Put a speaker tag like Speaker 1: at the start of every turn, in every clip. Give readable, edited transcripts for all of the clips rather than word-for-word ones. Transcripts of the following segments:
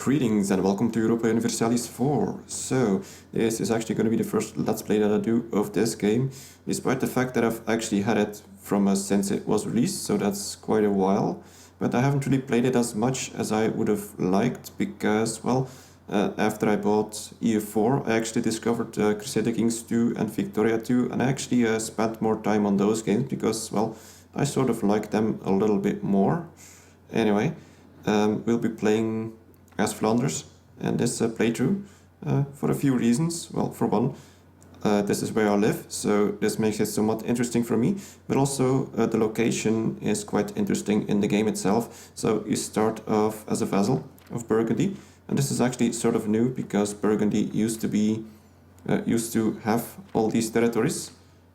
Speaker 1: Greetings and welcome to Europa Universalis 4. So, this is actually going to be the first Let's Play that I do of this game, despite the fact that I've actually had it from since it was released, so that's quite a while. But I haven't really played it as much as I would have liked, because, well, after I bought EUIV, I actually discovered Crusader Kings 2 and Victoria 2, and I actually spent more time on those games, because, well, I sort of like them a little bit more. Anyway, we'll be playing as Flanders and this playthrough for a few reasons. Well, for one, this is where I live, so this makes it somewhat interesting for me, but also the location is quite interesting in the game itself. So you start off as a vassal of Burgundy, and this is actually sort of new because Burgundy used to have all these territories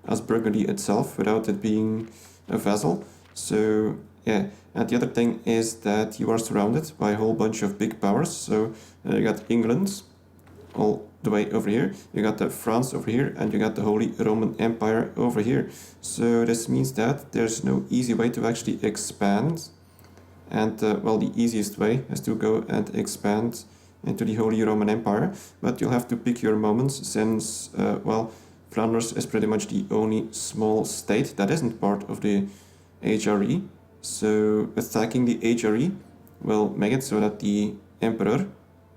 Speaker 1: as Burgundy itself without it being a vassal. So yeah, and the other thing is that you are surrounded by a whole bunch of big powers. So you got England all the way over here, you got France over here, and you got the Holy Roman Empire over here. So this means that there's no easy way to actually expand. And well, the easiest way is to go and expand into the Holy Roman Empire. But you'll have to pick your moments since, well, Flanders is pretty much the only small state that isn't part of the HRE. So attacking the HRE will make it so that the Emperor,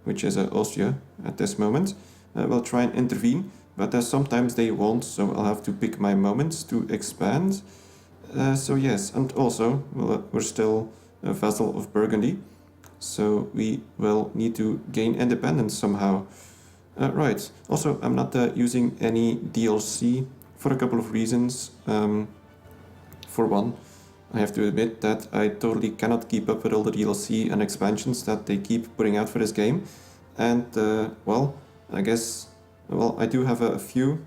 Speaker 1: which is Austria at this moment, will try and intervene, but sometimes they won't, so I'll have to pick my moments to expand. So yes, and also we're still a vassal of Burgundy, so we will need to gain independence somehow. Right, also I'm not using any DLC for a couple of reasons. For one, I have to admit that I totally cannot keep up with all the DLC and expansions that they keep putting out for this game. And, well, I guess, well, I do have a few.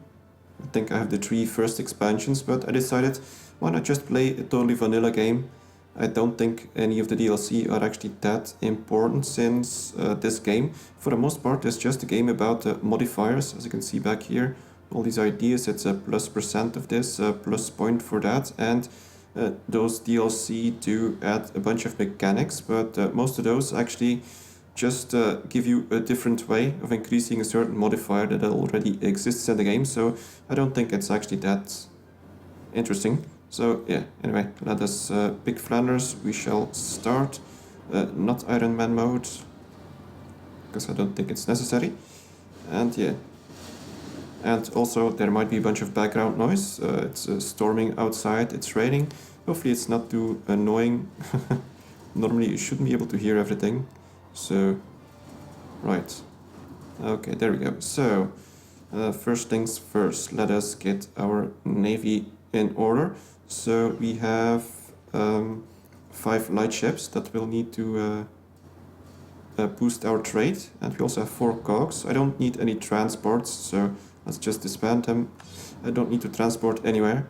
Speaker 1: I think I have the 3 first expansions, but I decided, why not just play a totally vanilla game? I don't think any of the DLC are actually that important, since this game, for the most part, is just a game about modifiers. As you can see back here, all these ideas, it's a +% of this, plus point for that, and those DLC do add a bunch of mechanics, but most of those actually just give you a different way of increasing a certain modifier that already exists in the game, so I don't think it's actually that interesting. So yeah, anyway, let us pick Flanders. We shall start, not Iron Man mode, because I don't think it's necessary, and yeah. And also there might be a bunch of background noise. It's storming outside, it's raining. Hopefully it's not too annoying. Normally you shouldn't be able to hear everything. So, right. Okay, there we go. So, first things first, let us get our navy in order. So we have 5 light ships that will need to boost our trade. And we also have 4 cogs. I don't need any transports, so let's just disband them. I don't need to transport anywhere.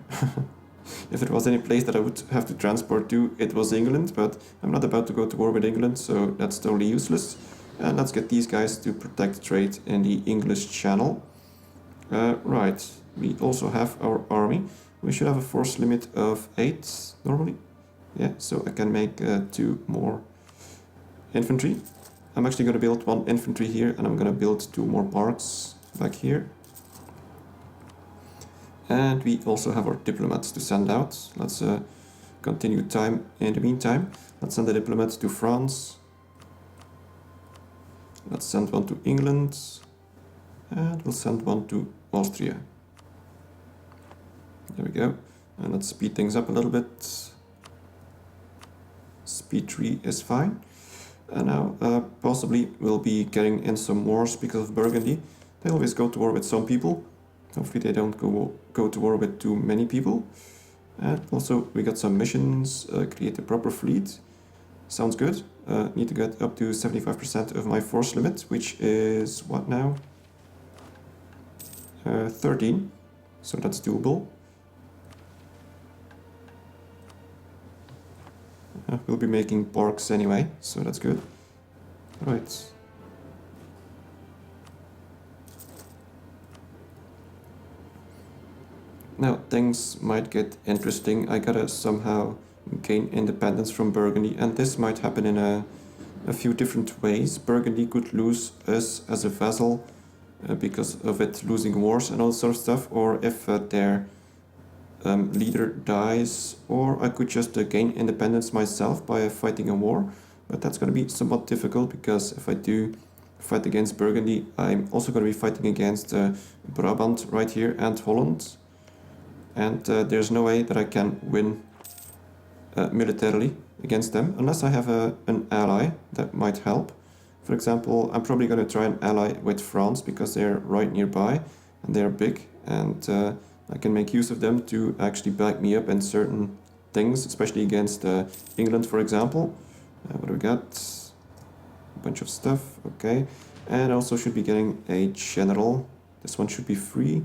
Speaker 1: If there was any place that I would have to transport to, it was England, but I'm not about to go to war with England, so that's totally useless. And let's get these guys to protect trade in the English Channel. Right, we also have our army. We should have a force limit of 8 normally. Yeah, so I can make 2 more infantry. I'm actually going to build 1 infantry here, and I'm going to build 2 more parks back here. And we also have our diplomats to send out. Let's continue time in the meantime. Let's send a diplomat to France. Let's send 1 to England. And we'll send 1 to Austria. There we go. And let's speed things up a little bit. Speed 3 is fine. And now possibly we'll be getting in some wars because of Burgundy. They always go to war with some people. Hopefully they don't go to war with too many people. And also we got some missions, create a proper fleet. Sounds good. Need to get up to 75% of my force limit, which is what now? 13. So that's doable. We'll be making parks anyway, so that's good. Right. Now things might get interesting. I gotta somehow gain independence from Burgundy, and this might happen in a a few different ways. Burgundy could lose us as a vassal because of it losing wars and all sort of stuff, or if their leader dies, or I could just gain independence myself by fighting a war, but that's going to be somewhat difficult because if I do fight against Burgundy, I'm also going to be fighting against Brabant right here and Holland, and there's no way that I can win militarily against them unless I have an ally that might help. For example, I'm probably going to try an ally with France because they're right nearby and they're big, and I can make use of them to actually back me up in certain things, especially against England, for example. What do we got? A bunch of stuff, okay. And I also should be getting a general. This one should be free.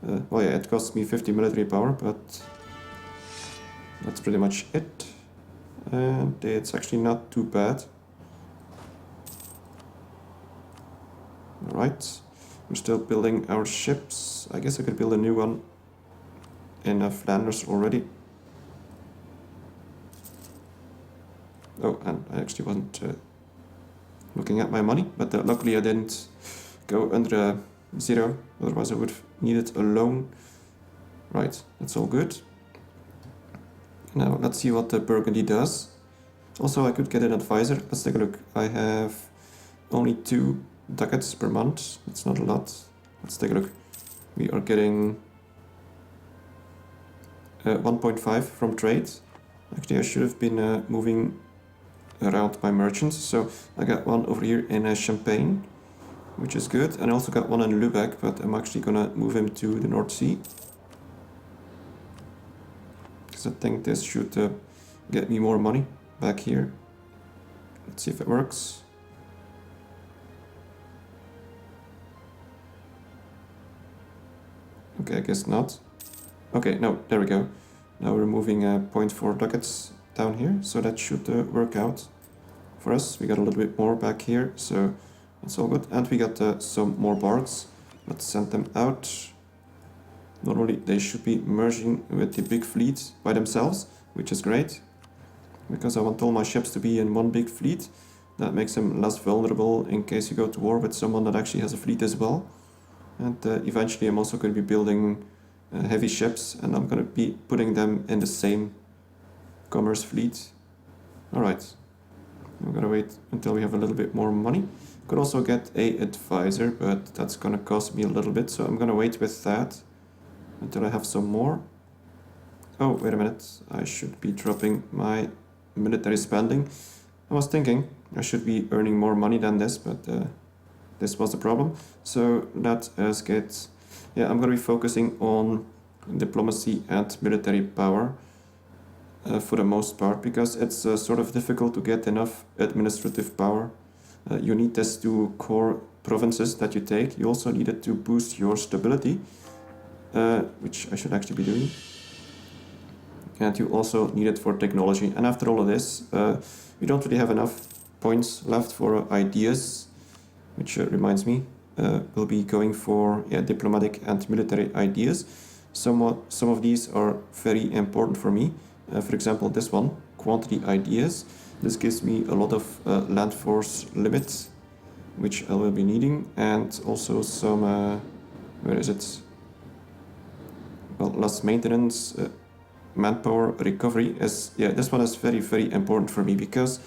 Speaker 1: Well, yeah, it costs me 50 military power, but that's pretty much it. And it's actually not too bad. Alright, we're still building our ships. I guess I could build a new one in Flanders already. Oh, and I actually wasn't looking at my money, but luckily I didn't go under 0, otherwise I would have needed a loan. Right, that's all good. Now let's see what the Burgundy does. Also, I could get an advisor. Let's take a look. I have only 2 ducats per month. That's not a lot. Let's take a look. We are getting 1.5 from trade. Actually, I should have been moving around my merchants. So I got one over here in Champagne, which is good. And I also got one in Lübeck, but I'm actually gonna move him to the North Sea. Because I think this should get me more money back here. Let's see if it works. Okay, I guess not. Okay, no, there we go. Now we're moving 0.4 ducats down here, so that should work out for us. We got a little bit more back here, so that's all good. And we got some more barks. Let's send them out. Normally they should be merging with the big fleet by themselves, which is great, because I want all my ships to be in one big fleet. That makes them less vulnerable in case you go to war with someone that actually has a fleet as well. And eventually I'm also going to be building heavy ships, and I'm going to be putting them in the same commerce fleet. Alright, I'm going to wait until we have a little bit more money. Could also get a advisor, but that's going to cost me a little bit, so I'm going to wait with that until I have some more. Oh, wait a minute, I should be dropping my military spending. I was thinking I should be earning more money than this, but this was the problem. So let us get... Yeah, I'm going to be focusing on diplomacy and military power for the most part, because it's sort of difficult to get enough administrative power. You need this to core provinces that you take. You also need it to boost your stability, which I should actually be doing. And you also need it for technology. And after all of this, we don't really have enough points left for ideas, which reminds me, we'll be going for diplomatic and military ideas. Some of these are very important for me. For example, this one, quantity ideas. This gives me a lot of land force limits, which I will be needing, and also some, where is it? Well, less maintenance, manpower recovery is, this one is very, very important for me, because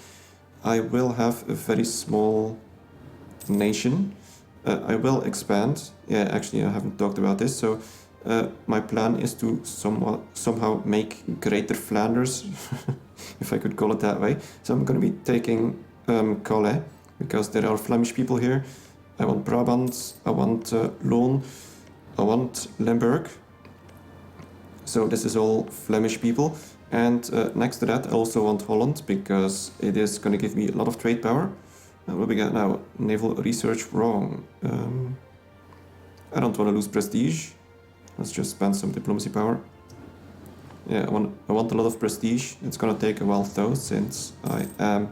Speaker 1: I will have a very small nation. I will expand. Yeah, actually I haven't talked about this. So my plan is to somehow make Greater Flanders, if I could call it that way. So I'm going to be taking Calais, because there are Flemish people here. I want Brabant, I want Loon, I want Limburg. So this is all Flemish people. And next to that I also want Holland, because it is going to give me a lot of trade power. What we got now? Naval research, wrong. I don't want to lose prestige. Let's just spend some diplomacy power. Yeah, I want a lot of prestige. It's gonna take a while though, since I am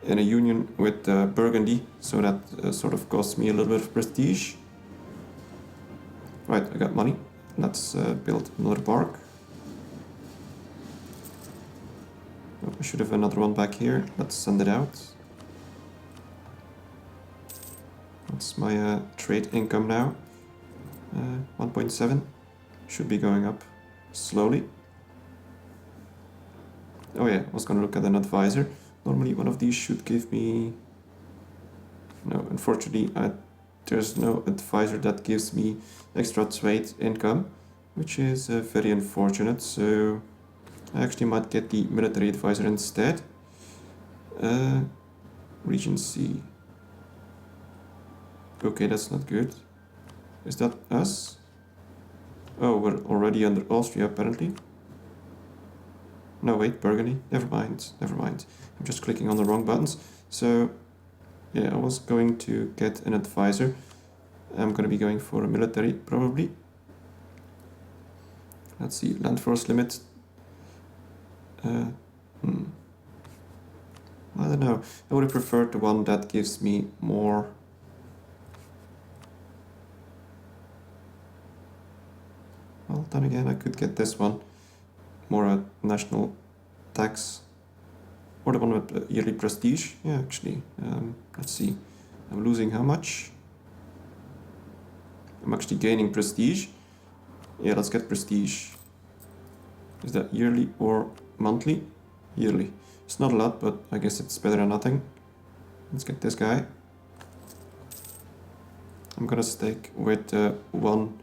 Speaker 1: in a union with Burgundy, so that sort of costs me a little bit of prestige. Right, I got money. Let's build another park. Oh, I should have another one back here. Let's send it out. What's my trade income now? 1.7. Should be going up slowly. Oh yeah, I was gonna look at an advisor. Normally one of these should give me... No, unfortunately there's no advisor that gives me extra trade income, which is very unfortunate, so I actually might get the military advisor instead. Region C. Okay, that's not good. Is that us? Oh, we're already under Austria apparently. No, wait, Burgundy. Never mind, never mind. I'm just clicking on the wrong buttons. So, yeah, I was going to get an advisor. I'm going to be going for a military, probably. Let's see, land force limit. I don't know. I would have preferred the one that gives me more. Well, then again, I could get this one. More national tax. Or the one with yearly prestige. Yeah, actually. Let's see. I'm losing how much? I'm actually gaining prestige. Yeah, let's get prestige. Is that yearly or monthly? Yearly. It's not a lot, but I guess it's better than nothing. Let's get this guy. I'm gonna stick with one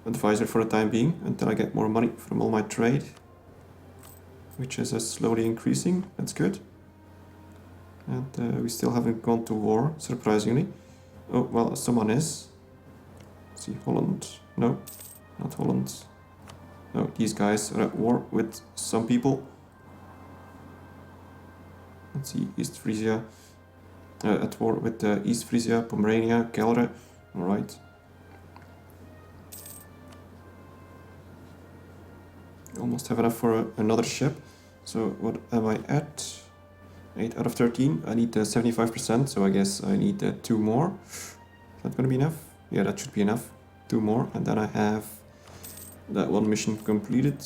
Speaker 1: advisor for the time being until I get more money from all my trade, which is slowly increasing. That's good. And we still haven't gone to war, surprisingly. Oh, well, someone is. Let's see, Holland. No, not Holland. No, these guys are at war with some people. Let's see, East Frisia. At war with East Frisia, Pomerania, Gelre. Alright. Almost have enough for another ship. So what am I at? 8 out of 13. I need 75%, so I guess I need 2 more. Is that gonna be enough? Yeah, that should be enough. 2 more, and then I have that one mission completed,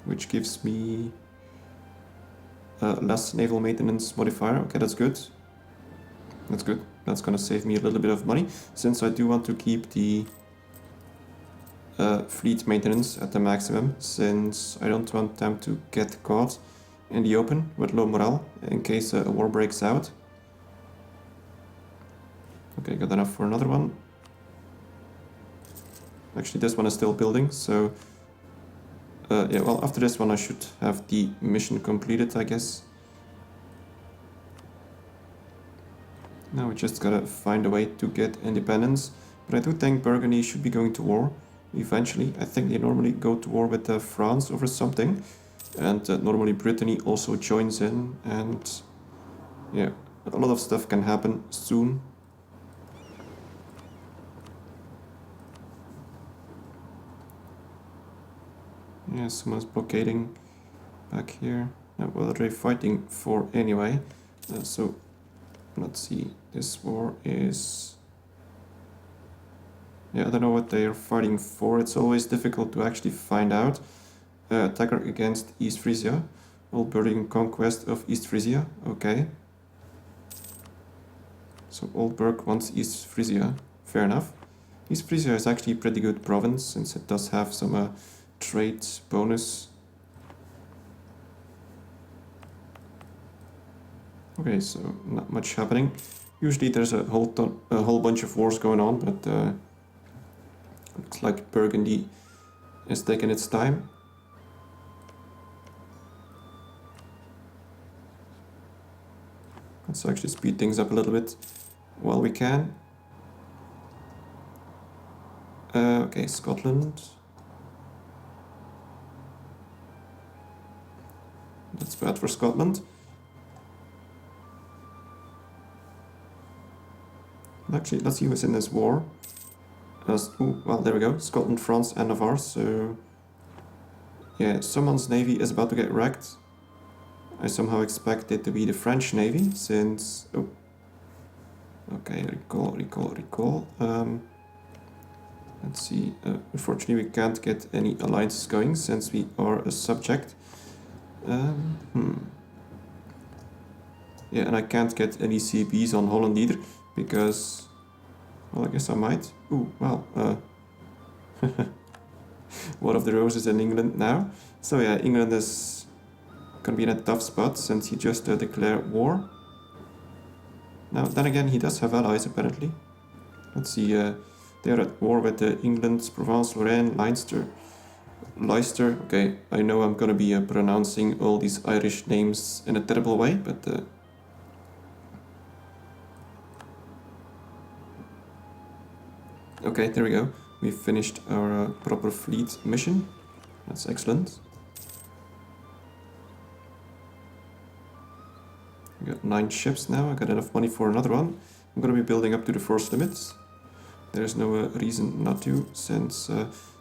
Speaker 1: which gives me less naval maintenance modifier. Okay, that's good. That's good. That's gonna save me a little bit of money, since I do want to keep the fleet maintenance at the maximum, since I don't want them to get caught in the open with low morale in case a war breaks out. Okay, got enough for another one. Actually, this one is still building, so yeah, well, after this one I should have the mission completed, I guess. Now we just gotta find a way to get independence, but I do think Burgundy should be going to war eventually. I think they normally go to war with France over something, and normally Brittany also joins in, and yeah, a lot of stuff can happen soon. Yeah, someone's blockading back here. Now, what are they fighting for anyway? So, let's see. This war is... Yeah, I don't know what they are fighting for. It's always difficult to actually find out. Attacker against East Frisia. Old-Burg conquest of East Frisia. Okay. So, Old-Burg wants East Frisia. Fair enough. East Frisia is actually a pretty good province, since it does have some... trade bonus. Okay, so not much happening. Usually there's a whole bunch of wars going on, but looks like Burgundy is taking its time. Let's actually speed things up a little bit while we can. Okay, Scotland. That's bad for Scotland. Actually, let's see who's in this war. Oh, well, there we go. Scotland, France, and Navarre. So, yeah, someone's navy is about to get wrecked. I somehow expect it to be the French navy, since... Oh. Okay, recall. Let's see. Unfortunately, we can't get any alliances going, since we are a subject. Yeah, and I can't get any CBs on Holland either, because Well, I guess I might. Ooh, well, one of the roses in England now. So yeah, England is gonna be in a tough spot since he just declared war. Now, then again, he does have allies apparently. Let's see, they are at war with England, Provence, Lorraine, Leinster. Leicester. Okay, I know I'm gonna be pronouncing all these Irish names in a terrible way, but okay, there we go. We finished our proper fleet mission. That's excellent. We got 9 ships now. I got enough money for another one. I'm gonna be building up to the force limits. There's no reason not to, since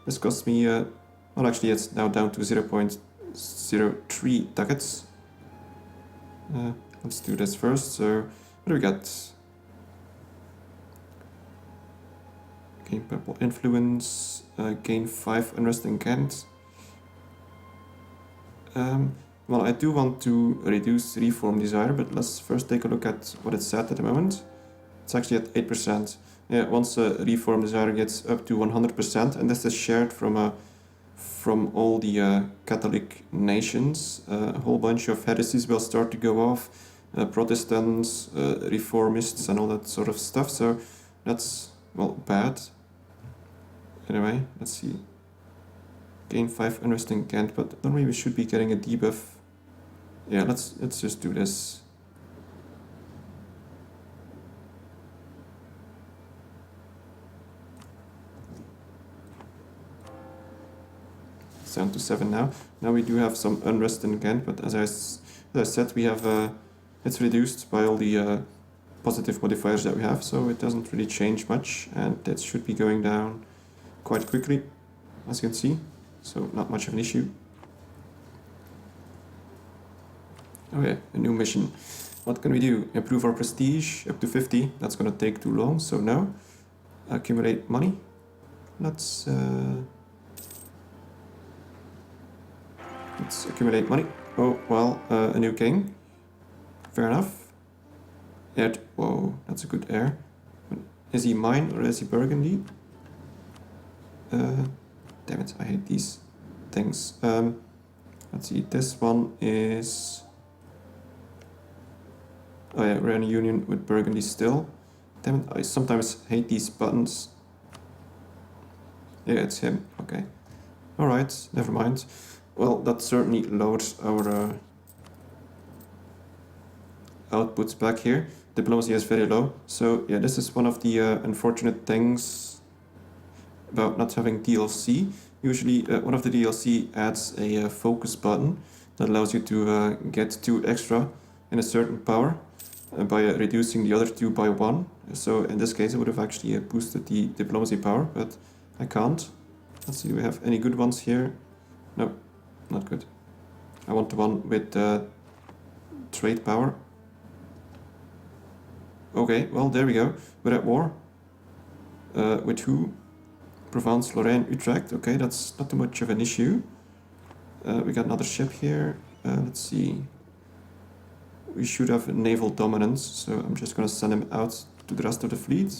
Speaker 1: this cost me, well actually it's now down to 0.03 ducats. Let's do this first. So, what do we got? Gain purple influence, gain 5 unrest in Ghent. Well, I do want to reduce reform desire, but let's first take a look at what it's at the moment. It's actually at 8%. Yeah, once reform desire gets up to 100%, and this is shared from all the Catholic nations, a whole bunch of heresies will start to go off, Protestants, reformists, and all that sort of stuff. So that's, well, bad. Anyway, let's see. Gain 5 unrest in Ghent, but normally we should be getting a debuff. Yeah, let's just do this. It's down to 7 now. Now we do have some unrest in Ghent, but as I said, we have it's reduced by all the positive modifiers that we have, so it doesn't really change much, and it should be going down quite quickly, as you can see. So not much of an issue. Oh yeah, a new mission. What can we do? Improve our prestige up to 50. That's gonna take too long, so no. Accumulate money. Let's accumulate money. Oh, well, a new king. Fair enough. Whoa, that's a good heir. Is he mine or is he Burgundy? Damn it, I hate these things. Let's see, this one is... Oh yeah, we're in a union with Burgundy still. Damn it, I sometimes hate these buttons. Yeah, it's him, okay. Alright, never mind. Well, that certainly lowers our outputs back here. Diplomacy is very low. So yeah, this is one of the unfortunate things about not having DLC. Usually one of the DLC adds a focus button that allows you to get 2 extra in a certain power by reducing the other 2 by 1. So in this case I would have actually boosted the diplomacy power, but I can't. Let's see, do we have any good ones here? No, not good. I want the one with trade power. Okay, well there we go. We're at war. With who? Provence, Lorraine, Utrecht. Okay, that's not too much of an issue. We got another ship here. Let's see. We should have naval dominance, so I'm just gonna send him out to the rest of the fleet.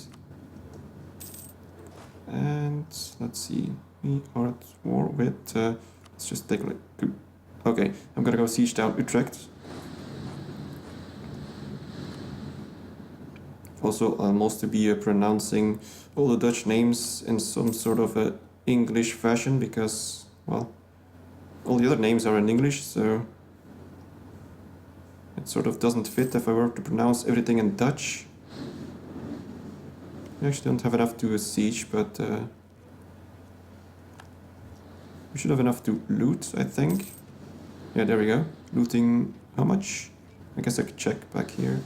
Speaker 1: And let's see. We are at war with... let's just take a look. Okay, I'm gonna go siege down Utrecht. Also, I'll mostly be pronouncing all the Dutch names in some sort of English fashion because, well, all the other names are in English, so it sort of doesn't fit if I were to pronounce everything in Dutch. I actually don't have enough to siege, but we should have enough to loot, I think. Yeah, there we go. Looting how much? I guess I could check back here.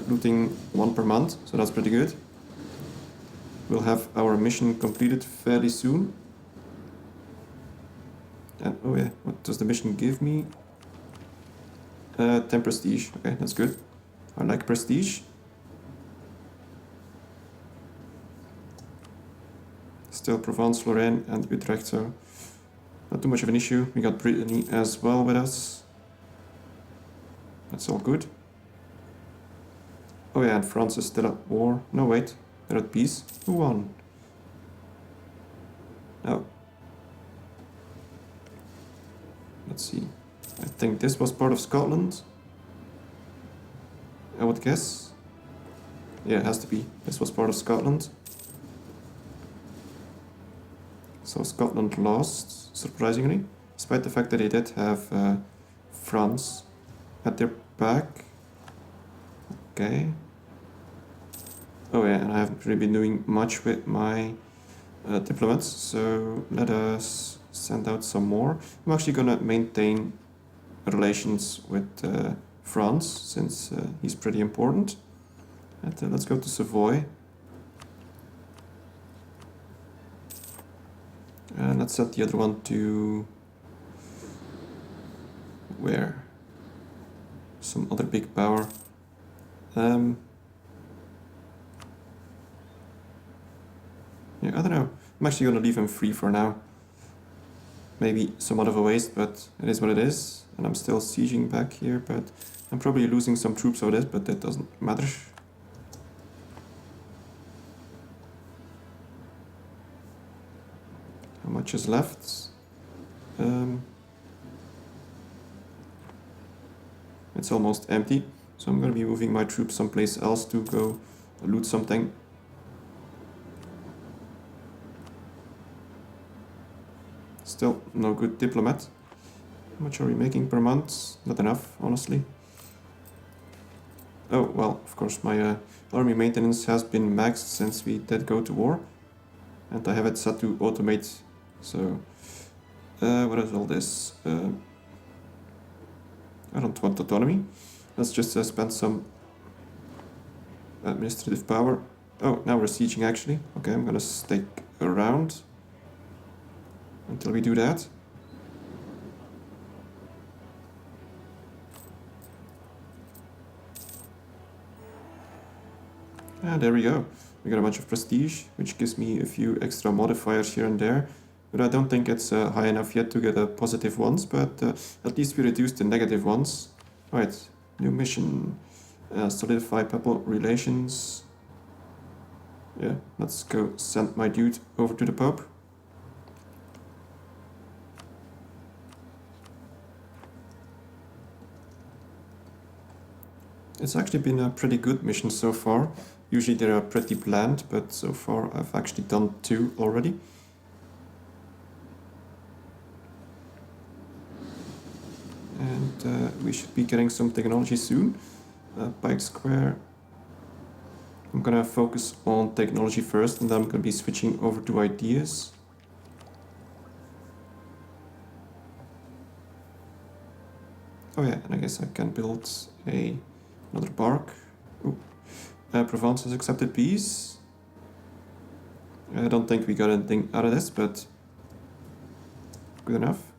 Speaker 1: Looting 1 per month, so that's pretty good. We'll have our mission completed fairly soon. And oh yeah, what does the mission give me? 10 prestige. Okay, that's good. I like prestige. Still Provence, Lorraine, and Utrecht, so not too much of an issue. We got Brittany as well with us. That's all good. Oh yeah, and France is still at war. No, wait. They're at peace. Who won? Oh. Let's see. I think this was part of Scotland. I would guess. Yeah, it has to be. This was part of Scotland. So Scotland lost, surprisingly, despite the fact that they did have France at their back. Okay. Oh yeah, and I haven't really been doing much with my diplomats, so let us send out some more. I'm actually gonna maintain relations with France, since he's pretty important. And let's go to Savoy. And let's set the other one to... where? Some other big power. Yeah, I don't know. I'm actually gonna leave him free for now. Maybe somewhat of a waste, but it is what it is. And I'm still sieging back here, but I'm probably losing some troops over this, but that doesn't matter. How much is left? It's almost empty, so I'm gonna be moving my troops someplace else to go loot something. Still no good diplomat. How much are we making per month? Not enough, honestly. Oh, well, of course my army maintenance has been maxed since we did go to war. And I have it set to automate, so... what is all this? I don't want autonomy. Let's just spend some administrative power. Oh, now we're sieging actually. Okay, I'm gonna stick around until we do that. And there we go. We got a bunch of prestige, which gives me a few extra modifiers here and there. But I don't think it's high enough yet to get a positive ones, but at least we reduced the negative ones. Right, new mission. Solidify people relations. Yeah, let's go send my dude over to the Pope. It's actually been a pretty good mission so far. Usually they are pretty bland, but so far I've actually done 2 already. And we should be getting some technology soon. Pike Square. I'm gonna focus on technology first, and then I'm gonna be switching over to ideas. Oh yeah, and I guess I can build another park. Ooh. Provence has accepted peace. I don't think we got anything out of this, but good enough.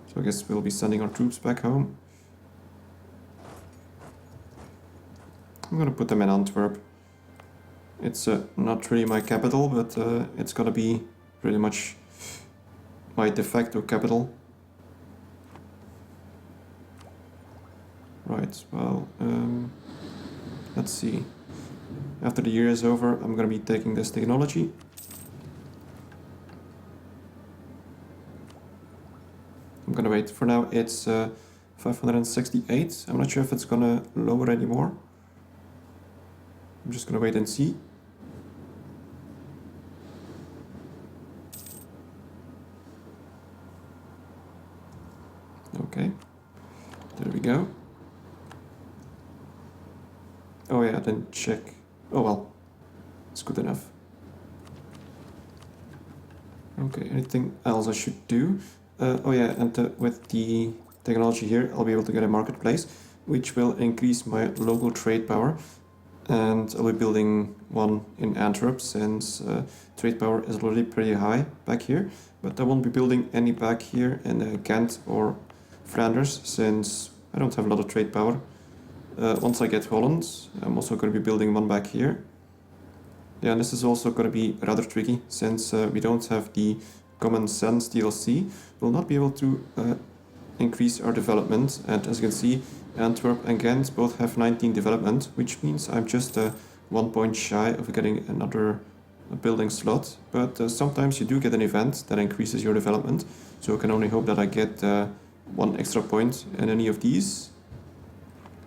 Speaker 1: So I guess we'll be sending our troops back home. I'm gonna put them in Antwerp. It's not really my capital, but it's gonna be pretty much my de facto capital. Right, well, let's see. After the year is over, I'm gonna be taking this technology. I'm gonna wait. For now, it's 568. I'm not sure if it's gonna lower anymore. I'm just gonna wait and see. Okay, there we go. Oh yeah, I didn't check. Oh well, it's good enough. Okay, anything else I should do? Oh yeah, and with the technology here, I'll be able to get a marketplace, which will increase my local trade power. And I'll be building one in Antwerp, since trade power is already pretty high back here. But I won't be building any back here in Ghent or Flanders, since I don't have a lot of trade power. Once I get Holland, I'm also going to be building one back here. Yeah, and this is also going to be rather tricky, since we don't have the Common Sense DLC. We'll not be able to increase our development, and as you can see, Antwerp and Ghent both have 19 development, which means I'm just 1 point shy of getting another building slot, but sometimes you do get an event that increases your development, so I can only hope that I get 1 extra point in any of these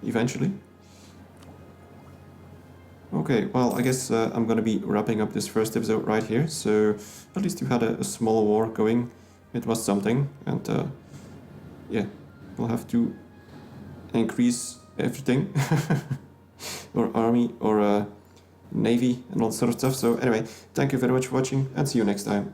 Speaker 1: eventually. Okay, well, I guess I'm gonna be wrapping up this first episode right here, so at least you had a small war going. It was something, and yeah, we'll have to increase everything, or army, or navy, and all sort of stuff. So anyway, thank you very much for watching, and see you next time.